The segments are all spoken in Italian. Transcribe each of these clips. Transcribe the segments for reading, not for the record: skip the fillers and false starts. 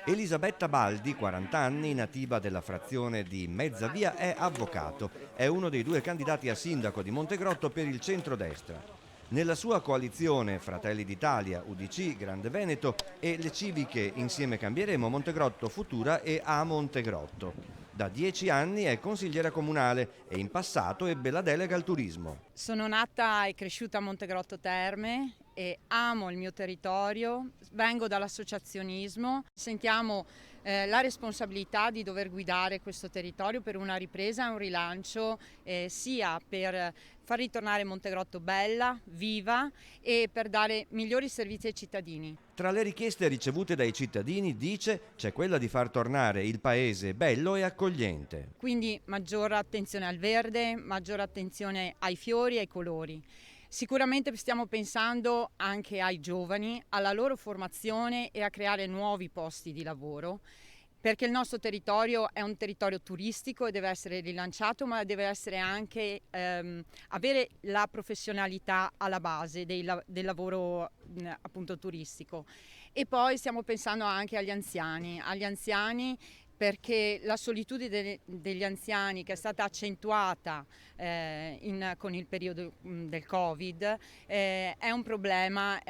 Elisabetta Baldi, 40 anni, nativa della frazione di Mezzavia, è avvocato. È uno dei due candidati a sindaco di Montegrotto per il centrodestra. Nella sua coalizione Fratelli d'Italia, UDC, Grande Veneto e le civiche Insieme Cambieremo, Montegrotto Futura e A Montegrotto. Da 10 anni è consigliera comunale e in passato ebbe la delega al turismo. Sono nata e cresciuta a Montegrotto Terme e amo il mio territorio, vengo dall'associazionismo, sentiamo la responsabilità di dover guidare questo territorio per una ripresa e un rilancio sia per far ritornare Montegrotto bella, viva e per dare migliori servizi ai cittadini. Tra le richieste ricevute dai cittadini, dice, c'è quella di far tornare il paese bello e accogliente. Quindi maggiore attenzione al verde, maggiore attenzione ai fiori e ai colori. Sicuramente stiamo pensando anche ai giovani, alla loro formazione e a creare nuovi posti di lavoro, perché il nostro territorio è un territorio turistico e deve essere rilanciato, ma deve essere anche avere la professionalità alla base del lavoro appunto turistico. E poi stiamo pensando anche agli anziani perché la solitudine degli anziani, che è stata accentuata con il periodo del Covid, è un problema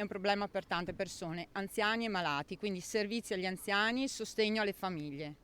per tante persone, anziani e malati, quindi servizi agli anziani, sostegno alle famiglie.